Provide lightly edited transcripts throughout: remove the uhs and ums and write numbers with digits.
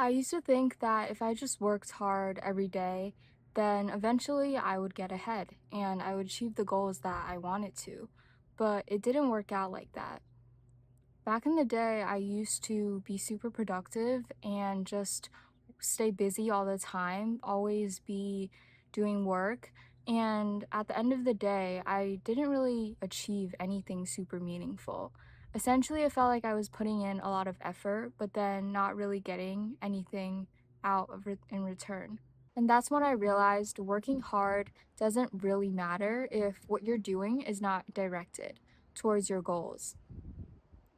I used to think that if I just worked hard every day, then eventually I would get ahead and I would achieve the goals that I wanted to. But it didn't work out like that. Back in the day, I used to be super productive and just stay busy all the time, always be doing work. And at the end of the day, I didn't really achieve anything super meaningful. Essentially, it felt like I was putting in a lot of effort, but then not really getting anything in return. And that's when I realized working hard doesn't really matter if what you're doing is not directed towards your goals.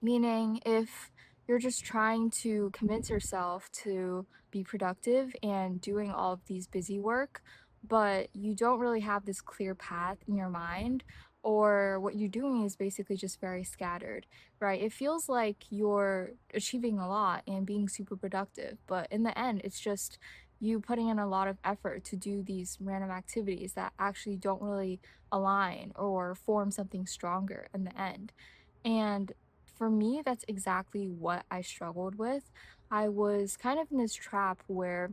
Meaning, if you're just trying to convince yourself to be productive and doing all of these busy work, but you don't really have this clear path in your mind, or what you're doing is basically just very scattered, right? It feels like you're achieving a lot and being super productive, but in the end, it's just you putting in a lot of effort to do these random activities that actually don't really align or form something stronger in the end. And for me, that's exactly what I struggled with. I was kind of in this trap where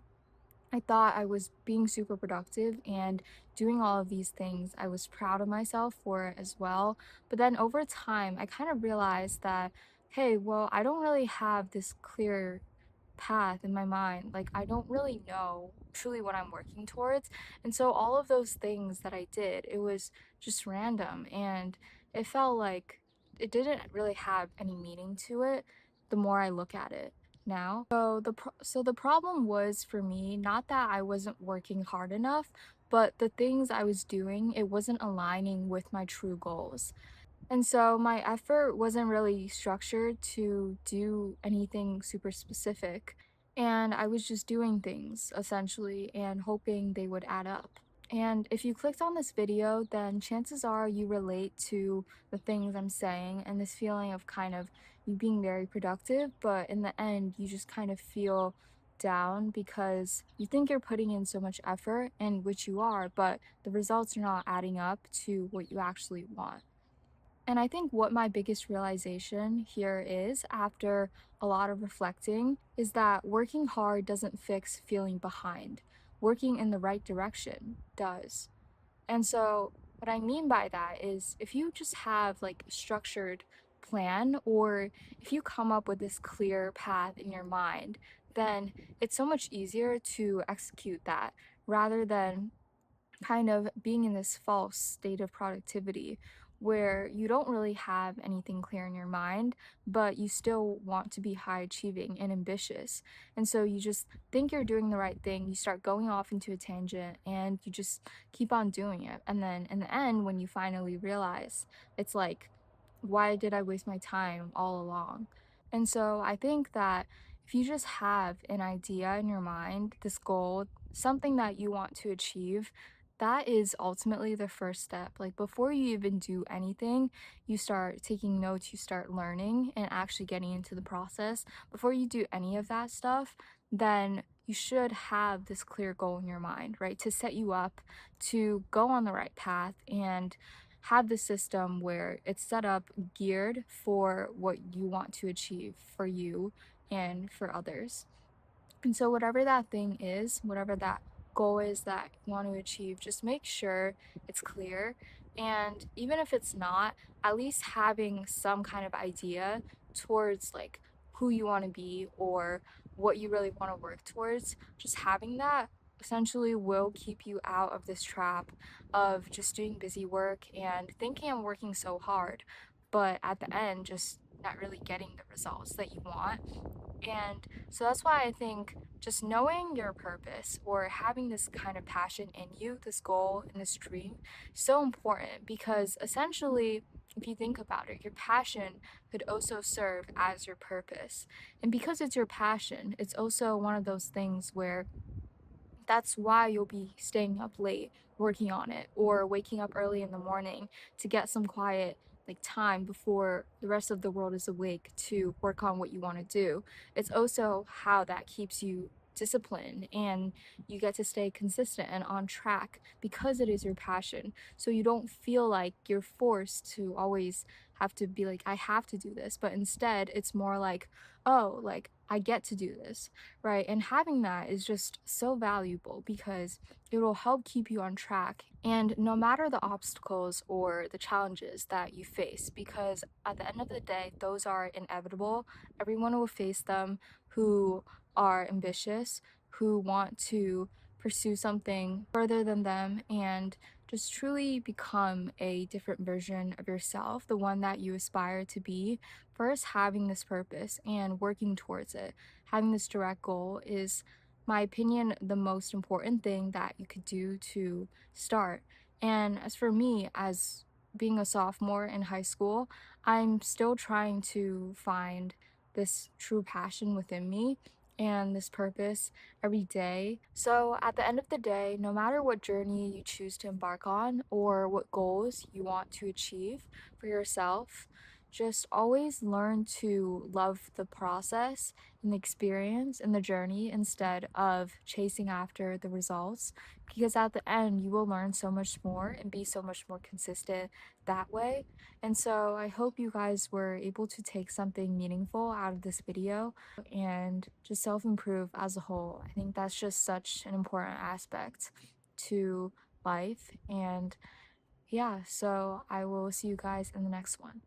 I thought I was being super productive and doing all of these things. I was proud of myself for it as well. But then over time, I kind of realized that, hey, well, I don't really have this clear path in my mind. Like, I don't really know truly what I'm working towards. And so all of those things that I did, it was just random. And it felt like it didn't really have any meaning to it the more I look at it now. So the problem was for me not that I wasn't working hard enough, but the things I was doing, it wasn't aligning with my true goals. And so my effort wasn't really structured to do anything super specific. And I was just doing things essentially and hoping they would add up. And if you clicked on this video, then chances are you relate to the things I'm saying and this feeling of kind of you being very productive, but in the end, you just kind of feel down because you think you're putting in so much effort, and which you are, but the results are not adding up to what you actually want. And I think what my biggest realization here is, after a lot of reflecting, is that working hard doesn't fix feeling behind. Working in the right direction does. And so, what I mean by that is if you just have like a structured plan, or if you come up with this clear path in your mind, then it's so much easier to execute that rather than kind of being in this false state of productivity where you don't really have anything clear in your mind, but you still want to be high achieving and ambitious. And so you just think you're doing the right thing, you start going off into a tangent, and you just keep on doing it. And then in the end, when you finally realize, it's like, why did I waste my time all along? And so I think that if you just have an idea in your mind, this goal, something that you want to achieve, that is ultimately the first step. Like, before you even do anything, you start taking notes, you start learning and actually getting into the process. Before you do any of that stuff, then you should have this clear goal in your mind, right? To set you up to go on the right path and have the system where it's set up geared for what you want to achieve for you and for others. And so, whatever that thing is, whatever that goal is that you want to achieve, just make sure it's clear. And even if it's not, at least having some kind of idea towards like who you want to be or what you really want to work towards, just having that essentially will keep you out of this trap of just doing busy work and thinking I'm working so hard, but at the end, just not really getting the results that you want. And so that's why I think just knowing your purpose or having this kind of passion in you, this goal and this dream, is so important because essentially, if you think about it, your passion could also serve as your purpose. And because it's your passion, it's also one of those things where that's why you'll be staying up late working on it or waking up early in the morning to get some quiet like time before the rest of the world is awake to work on what you want to do. It's also how that keeps you disciplined and you get to stay consistent and on track because it is your passion. So you don't feel like you're forced to always have to be like, I have to do this, but instead it's more like, oh, like I get to do this, right? And having that is just so valuable because it will help keep you on track. And no matter the obstacles or the challenges that you face, because at the end of the day, those are inevitable. Everyone will face them who are ambitious, who want to pursue something further than them and just truly become a different version of yourself, the one that you aspire to be. First, having this purpose and working towards it, having this direct goal is, my opinion, the most important thing that you could do to start. And as for me, as being a sophomore in high school, I'm still trying to find this true passion within me and this purpose every day. So, at the end of the day, no matter what journey you choose to embark on or what goals you want to achieve for yourself, just always learn to love the process and the experience and the journey instead of chasing after the results. Because at the end, you will learn so much more and be so much more consistent that way. And so, I hope you guys were able to take something meaningful out of this video and just self improve as a whole. I think that's just such an important aspect to life. And yeah, so I will see you guys in the next one.